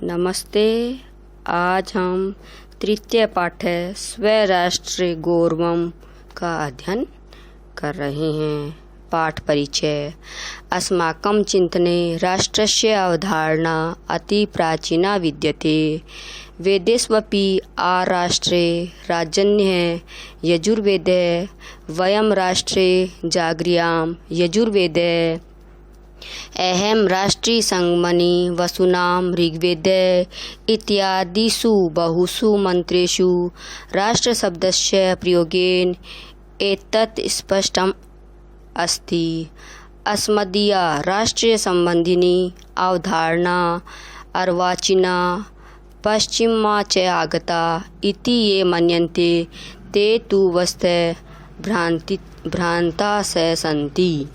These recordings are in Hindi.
नमस्ते। आज हम तृतीय पाठ्य स्वराष्ट्र गौरवम का अध्ययन कर रहे हैं। पाठ परिचय। अस्माकं चिन्तने राष्ट्रस्य अवधारणा अति प्राचीना विद्यते। वेदेष्वपि आराष्ट्रे राजन्यः यजुर्वेदः। वयं राष्ट्रे जागृयाम यजुर्वेदः। अहम राष्ट्रीय संगमनि वसूनां ऋग्वेदः इत्यादिषु बहुषु मंत्रेषु राष्ट्रशब्दस्य प्रयोगेन एतत् स्पष्टम् अस्ति। अस्मदीया राष्ट्रसंबंधिनी अवधारणा अर्वाचीना पश्चिमा च आगता इति ये मन्यन्ते ते तु वस्तुतः भ्रान्ता सन्ति।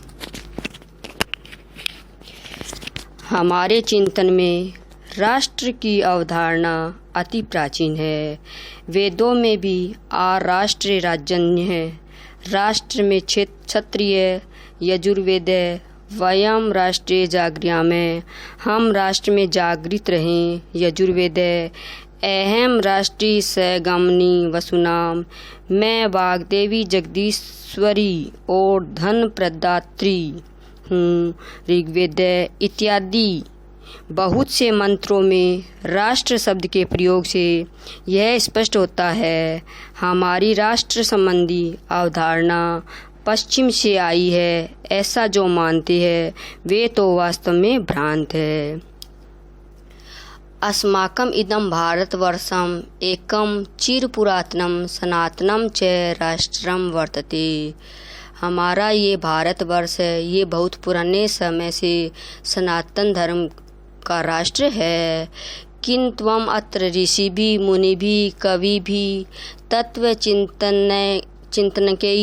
हमारे चिंतन में राष्ट्र की अवधारणा अति प्राचीन है। वेदों में भी आराष्ट्र राजन्य है। राष्ट्र में क्षत्रिय यजुर्वेद। वयम राष्ट्रे जागृयामः। हम राष्ट्र में जागृत रहें यजुर्वेद। अहम राष्ट्रीय सगमनि वसूनाम। मैं वाग्देवी जगदीश्वरी और धन प्रदात्री हूँ ऋग्वेद इत्यादि बहुत से मंत्रों में राष्ट्र शब्द के प्रयोग से यह स्पष्ट होता है। हमारी राष्ट्र संबंधी अवधारणा पश्चिम से आई है, ऐसा जो मानते हैं वे तो वास्तव में भ्रांत है। अस्माकम् इदं भारतवर्षम् एकं चिरपुरातनं सनातनं च राष्ट्रं वर्तते। हमारा ये भारतवर्ष है, ये बहुत पुराने समय से सनातन धर्म का राष्ट्र है। किंत्वम अत्र ऋषिभिः मुनिभिः कविभिः तत्त्वचिन्तनकै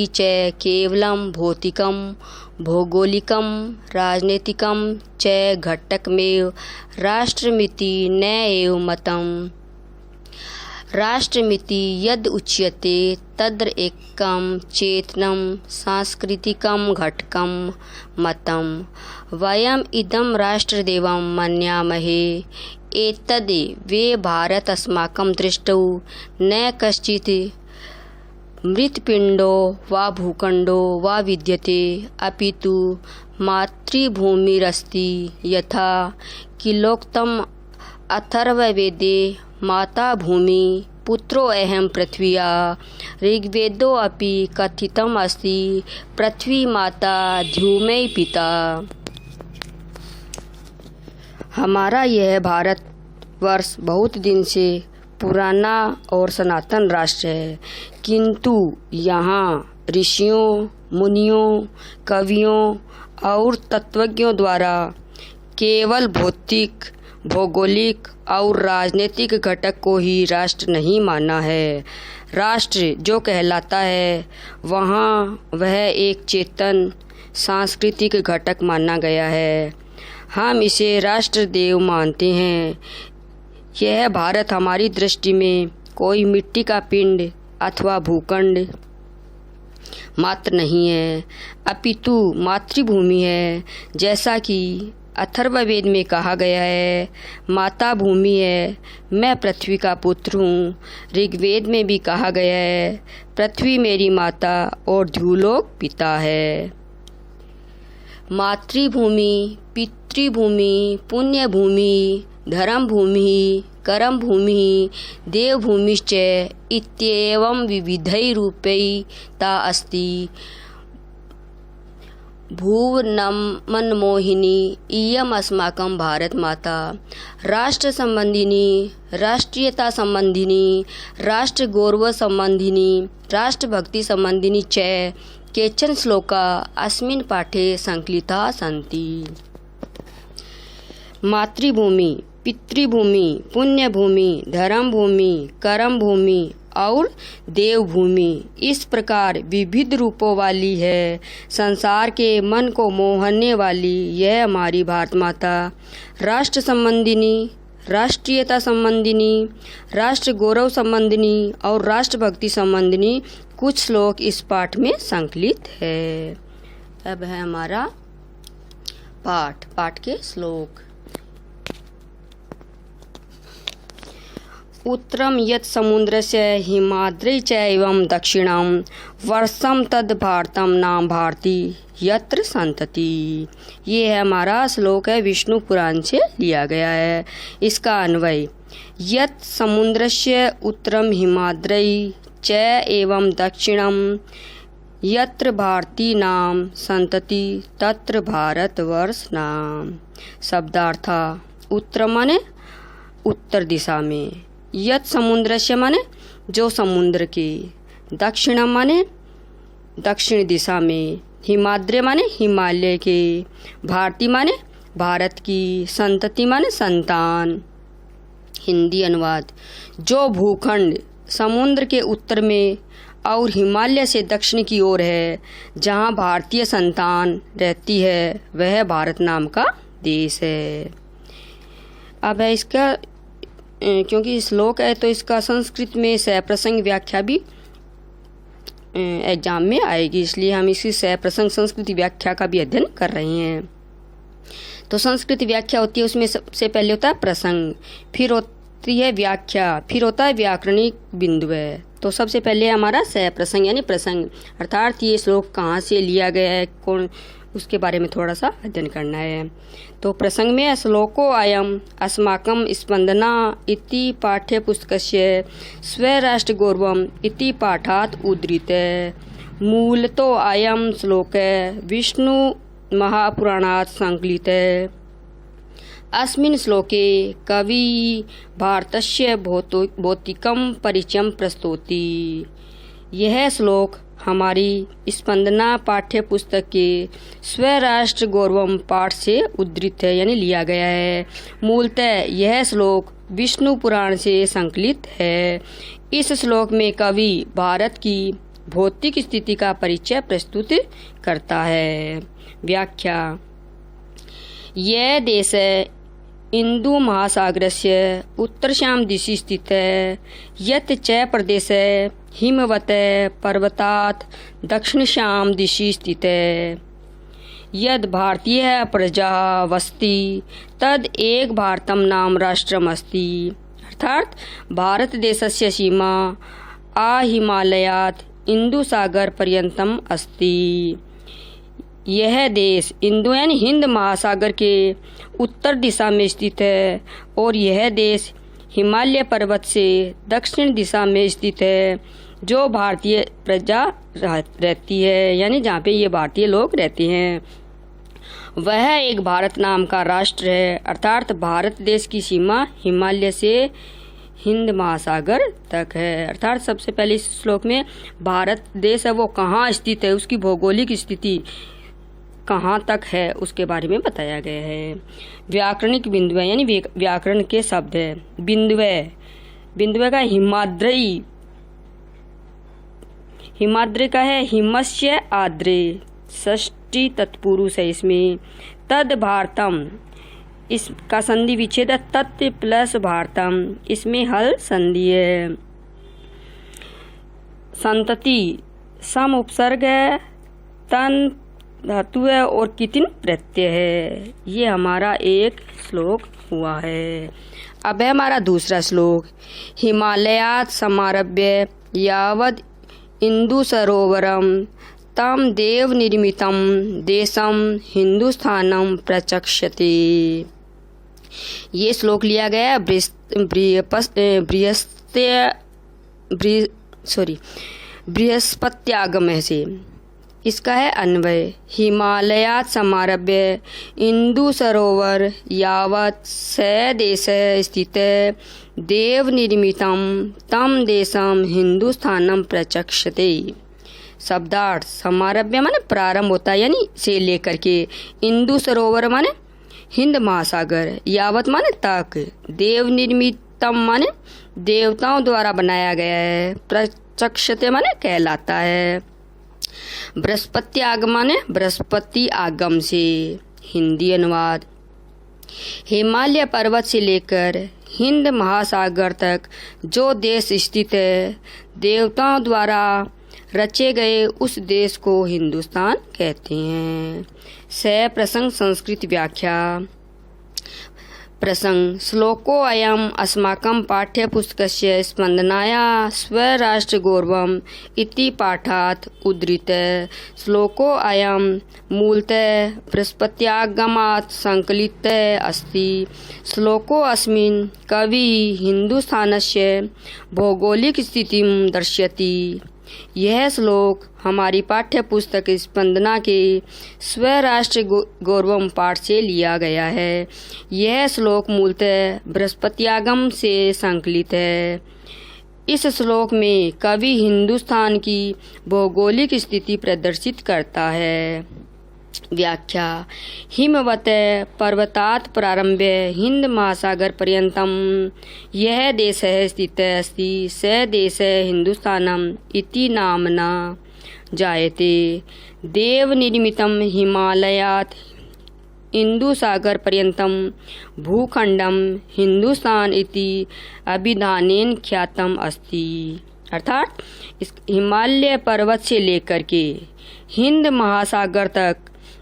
च केवलं भौतिकं भौगोलिकं राजनीतिकं च घटकमेव राष्ट्रमिति न एव मतम्। राष्ट्रमिति यद् उच्यते तद्र एकं चेतनं सांस्कृतिकं घटकं मतम्। वयम् इदं राष्ट्रदेवं मन्यामहे। एतद् वे भारत अस्माकं दृष्टौ न कश्चित् मृत्पिण्डो वा भूखण्डो वा विद्यते, अपि तु मातृभूमिरस्ति। यथा किलोक्तम् अथर्ववेदे माता भूमि पुत्रो अहम पृथ्व्या। ऋग्वेदो अपि कथितम् अस्ति पृथ्वी माता द्युमय पिता। हमारा यह भारतवर्ष बहुत दिन से पुराना और सनातन राष्ट्र है, किंतु यहाँ ऋषियों मुनियों कवियों और तत्वज्ञों द्वारा केवल भौतिक भौगोलिक और राजनीतिक घटक को ही राष्ट्र नहीं माना है। राष्ट्र जो कहलाता है वहाँ वह एक चेतन सांस्कृतिक घटक माना गया है। हम इसे राष्ट्रदेव मानते हैं। यह भारत हमारी दृष्टि में कोई मिट्टी का पिंड अथवा भूखंड मात्र नहीं है, अपितु मातृभूमि है। जैसा कि अथर्ववेद में कहा गया है, माता भूमि है, मैं पृथ्वी का पुत्र हूँ। ऋग्वेद में भी कहा गया है, पृथ्वी मेरी माता और ध्युलोक पिता है। मातृभूमि पितृभूमि पुण्यभूमि धर्मभूमि कर्मभूमि देवभूमिश्च इत्येवं विविधैरूपैः अस्ति। भुवनमनमोहिनी इयम् अस्माकं भारत माता। राष्ट्र संबंधिनी राष्ट्रीयता संबंधिनी राष्ट्र गौरव संबंधिनी राष्ट्रभक्ति संबंधिनी च केचन श्लोका अस्मिन् पाठे संकलिताः सन्ति। मातृभूमि पितृभूमि पुण्यभूमि धर्मभूमि कर्मभूमि और देवभूमि इस प्रकार विविध रूपों वाली है। संसार के मन को मोहने वाली यह हमारी भारत माता राष्ट्र संबंधिनी राष्ट्रीयता संबंधिनी राष्ट्र गौरव संबंधिनी और राष्ट्रभक्ति संबंधिनी कुछ श्लोक इस पाठ में संकलित है। अब है हमारा पाठ के श्लोक। उत्तरम यत् समुद्रस्य हिमाद्रै च एवं दक्षिणम वर्षम तद भारतम नाम भारती यत्र संतति। ये है हमारा श्लोक है, विष्णु पुराण से लिया गया है। इसका अन्वय, यत् समुद्रस्य उत्तरम हिमाद्रै च एवं दक्षिणम यत्र भारती नाम संतति तत्र भारतवर्ष नाम। शब्दार्थ, उत्तर माने उत्तर दिशा में, यत समुद्र से माने जो समुद्र के, दक्षिण माने दक्षिण दिशा में, हिमाद्री माने हिमालय के, भारती माने भारत की, संतति माने संतान। हिंदी अनुवाद, जो भूखंड समुद्र के उत्तर में और हिमालय से दक्षिण की ओर है, जहाँ भारतीय संतान रहती है, वह भारत नाम का देश है। अब है इसका, क्योंकि श्लोक है तो इसका संस्कृत में सप्रसंग व्याख्या भी एग्जाम में आएगी, इसलिए हम इसी सप्रसंग संस्कृत व्याख्या का भी अध्ययन कर रहे हैं। तो संस्कृत व्याख्या होती है, उसमें सबसे पहले होता है प्रसंग, फिर होती है व्याख्या, फिर होता है व्याकरणिक बिंदु है। तो सबसे पहले हमारा सप्रसंग यानी प्रसंग, अर्थात ये श्लोक कहाँ से लिया गया है, कौन, उसके बारे में थोड़ा सा अध्ययन करना है। तो प्रसंग में, श्लोको अयम अस्माकं स्पंदना इति पाठ्यपुस्तकस्य स्वराष्ट्रगौरवम् इति पाठात् उद्धृतः। मूलतो अयं श्लोकः विष्णु महापुराणात् संकलितः। अस्मिन् श्लोके कवि भारतस्य भौतिकं परिचयं प्रस्तौति। यह श्लोक हमारी स्पंदना पाठ्य पुस्तक के स्वराष्ट्र गौरवम पाठ से उद्धृत है, यानी लिया गया है। मूलतः यह श्लोक विष्णु पुराण से संकलित है। इस श्लोक में कवि भारत की भौतिक स्थिति का परिचय प्रस्तुत करता है। व्याख्या, यह देश इंदु महासागरस्य उत्तरस्यां दिशि स्थितः, यत् च प्रदेशः हिमवत् पर्वतात् दक्षिणस्यां दिशि स्थितः। यद् भारतीय प्रजा वसति तद एक भारतम नाम राष्ट्रमस्ति। अर्थात भारत देशस्य सीमा हिमालयात् इंदुसागर पर्यन्तम अस्ति। यह देश इंदु यानी हिंद महासागर के उत्तर दिशा में स्थित है और यह देश हिमालय पर्वत से दक्षिण दिशा में स्थित है, जो भारतीय प्रजा रहती है, यानी जहाँ पे ये भारतीय लोग रहते हैं, वह एक भारत नाम का राष्ट्र है। अर्थात भारत देश की सीमा हिमालय से हिंद महासागर तक है। अर्थात सबसे पहले इस श्लोक में भारत देश है वो कहाँ स्थित है, उसकी भौगोलिक स्थिति कहाँ तक है, उसके बारे में बताया गया है। व्याकरणिक बिंदु यानी व्याकरण के शब्द है। बिंदु का हिमाद्री, हिमाद्री का है हिमस्य आद्रे, षष्ठी तत्पुरुष है इसमें। तद भारतम, इसका संधि विच्छेद है, तत् प्लस भारतम, इसमें हल संधि है। संतति सम उपसर्ग है, तन धातु है और कितिन प्रत्यय है। ये हमारा एक श्लोक हुआ है। अब है हमारा दूसरा श्लोक। हिमालयात् समारभ्य यावद् इंदु सरोवरम तम देव निर्मितम देशम हिंदुस्थानम प्रचक्षते। ये श्लोक लिया गया बृहस्पत्यागम से। इसका है अन्वय, हिमालयात् समारभ्य इंदु सरोवर यावत् स देश स्थित देव निर्मितम तम देशम हिंदुस्थानम प्रचक्षते। शब्दार्थ, समारभ्य माने प्रारंभ होता है यानी से लेकर के, इंदु सरोवर माने हिंद महासागर, यावत माने तक, देव निर्मितम माने देवताओं द्वारा बनाया गया है, प्रचक्षते माने कहलाता है। बृहस्पति आगम माने बृहस्पति आगम से। हिंदी अनुवाद, हिमालय पर्वत से लेकर हिंद महासागर तक जो देश स्थित है, देवताओं द्वारा रचे गए उस देश को हिंदुस्तान कहते हैं। सप्रसंग संस्कृत व्याख्या, प्रसंग श्लोकोऽयम् अस्माकं पाठ्यपुस्तकस्य स्पन्दनाया स्वराष्ट्रगौरवम् इति पाठात् उद्धृतः। श्लोकोऽयं मूलतः बृहस्पत्यागमात् सङ्कलितः अस्ति। श्लोकोऽस्मिन् कविः हिन्दुस्तानस्य भौगोलिकस्थितिं दर्शयति। यह श्लोक हमारी पाठ्य पुस्तक स्पंदना के स्वराष्ट्र गौरवम पाठ से लिया गया है। यह श्लोक मूलतः बृहस्पत्यागम से संकलित है। इस श्लोक में कवि हिंदुस्तान की भौगोलिक स्थिति प्रदर्शित करता है। व्याख्या हिमवतः पर्वतात् प्रारभ्य हिंद महासागर पर्यन्तं यः देशः स्थितः अस्ति स देशः हिन्दुस्तानम् इति नाम्ना जायते। देवनिर्मितं हिमालयात् हिन्दुसागर पर्यन्तं भूखण्डं हिन्दुस्तान इति अभिधानेन ख्यातम् अस्ति। अर्थात इस हिमालय पर्वत से लेकर के हिंद महासागर तक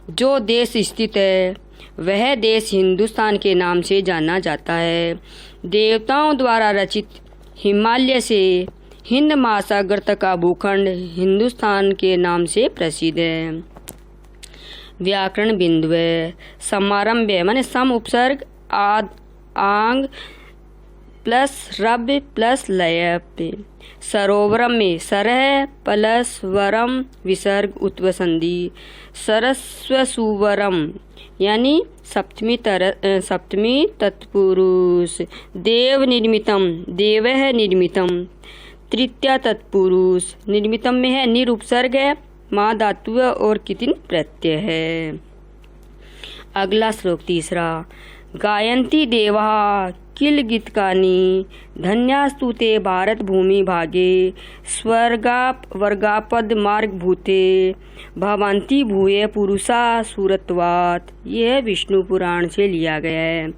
जो देश स्थित है वह देश हिंदुस्तान के नाम से जाना जाता है। देवताओं द्वारा रचित हिमालय से हिंद महासागर तक का भूखंड हिंदुस्तान के नाम से प्रसिद्ध है। व्याकरण बिंदु समारंभ माने सम उपसर्ग आद आंग प्लस रब प्लस लय। सरोवरम में सरह प्लस वरम विसर्ग उत्वसंधि। सरस्व सुवरम यानी सप्तमी तत्पुरुष। देव निर्मितम देवः निर्मितम तृतीया तत्पुरुष। निर्मितम में है निर उपसर्ग है, मा धातु और कितिन प्रत्यय है। अगला श्लोक तीसरा गायन्ति देवा किल गीतकानि धन्यास्तु ते भारत भूमि भागे स्वर्गाप वर्गापद मार्ग भूते भवन्ति भूये पुरुषा सूरत्वात्। यह विष्णु पुराण से लिया गया है।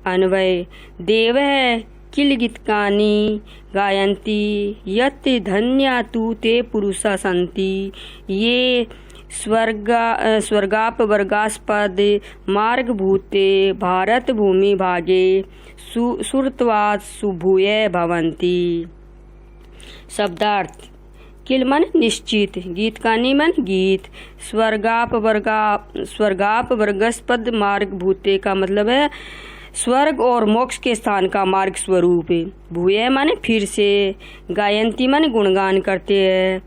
अन्वय देवः किल गीतकानि गायन्ति यत् धन्या तु ते पुरुषा सन्ति ये स्वर्गाप वर्गास्पद मार्ग भूते भारत भूमि भागे सुरत्वात् सुभूय भवन्ति। शब्दार्थ किल मन निश्चित, गीतकानि मन गीत, स्वर्गाप वर्गास्पद मार्ग भूते का मतलब है स्वर्ग और मोक्ष के स्थान का मार्ग स्वरूप। भूय माने फिर से, गायन्ति माने गुणगान करते हैं,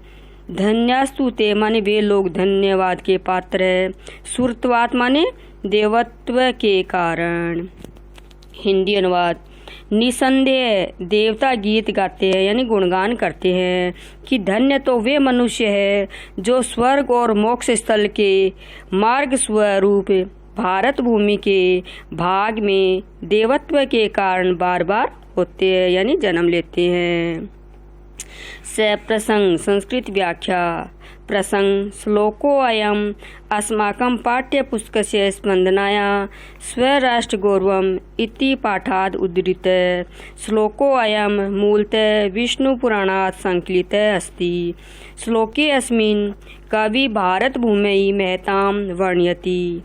धन्यास्तु ते माने वे लोग धन्यवाद के पात्र है, सुरत्वात् माने देवत्व के कारण। हिंदी अनुवाद निसंदेह देवता गीत गाते हैं यानी गुणगान करते हैं कि धन्य तो वे मनुष्य है जो स्वर्ग और मोक्ष स्थल के मार्ग स्वरूप भारत भूमि के भाग में देवत्व के कारण बार बार होते हैं यानी जन्म लेते हैं। प्रसंग संस्कृत व्याख्या प्रसंग श्लोकोऽयम् अस्माकं पाठ्यपुस्तकस्य स्पन्दनाया स्वराष्ट्रगौरवम् इति पाठात् उद्धृतः। श्लोकोऽयं मूलतः विष्णुपुराणात् सङ्कलितः अस्ति। श्लोके अस्मिन् कवि भारतभूमेः महतां वर्णयति।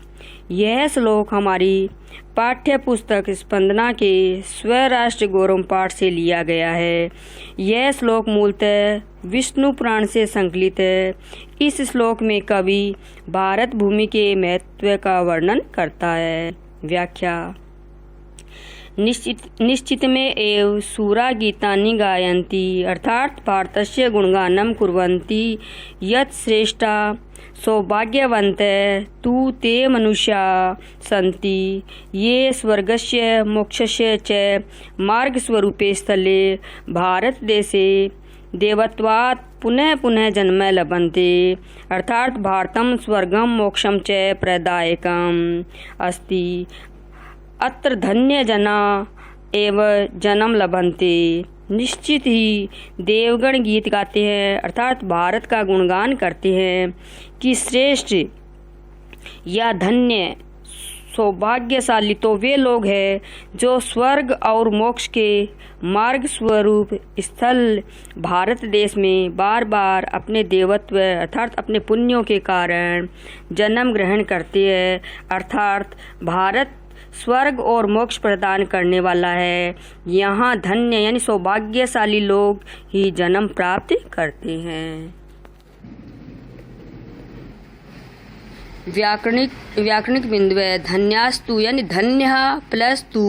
यह श्लोक हमारी पाठ्य पुस्तक स्पंदना के स्वराष्ट्र गौरव पाठ से लिया गया है। यह श्लोक मूलतः विष्णु पुराण से संकलित है। इस श्लोक में कवि भारत भूमि के महत्व का वर्णन करता है। व्याख्या निश्चित में एव सूरा गीतानि गायन्ति अर्थात भारतस्य गुणगानं कुर्वन्ति यत् श्रेष्ठा सौभाग्यवन्तः तु ते मनुष्या सन्ति ये स्वर्गस्य मोक्षस्य च मार्गस्वरूपे स्थले भारतदेशे देवत्वात् पुनः पुनः जन्म लभन्ते अर्थात भारतं स्वर्गं मोक्षं च प्रदायकम् अस्ति। अत्र धन्यजना एव जन्म लभन्ते। निश्चित ही देवगण गीत गाते हैं अर्थात भारत का गुणगान करते हैं कि श्रेष्ठ या धन्य सौभाग्यशाली तो वे लोग हैं जो स्वर्ग और मोक्ष के मार्ग स्वरूप स्थल भारत देश में बार बार अपने देवत्व अर्थात अपने पुण्यों के कारण जन्म ग्रहण करते हैं अर्थात भारत स्वर्ग और मोक्ष प्रदान करने वाला है। यहाँ धन्य यानी सौभाग्यशाली लोग ही जन्म प्राप्त करते हैं। व्याकरणिक बिंदु है धन्यास्तु यानी धन्य प्लस तु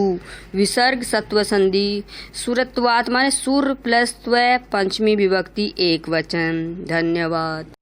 विसर्ग सत्व संधि सुरत्वात् माने सुर प्लस त्व पंचमी विभक्ति एक वचन। धन्यवाद।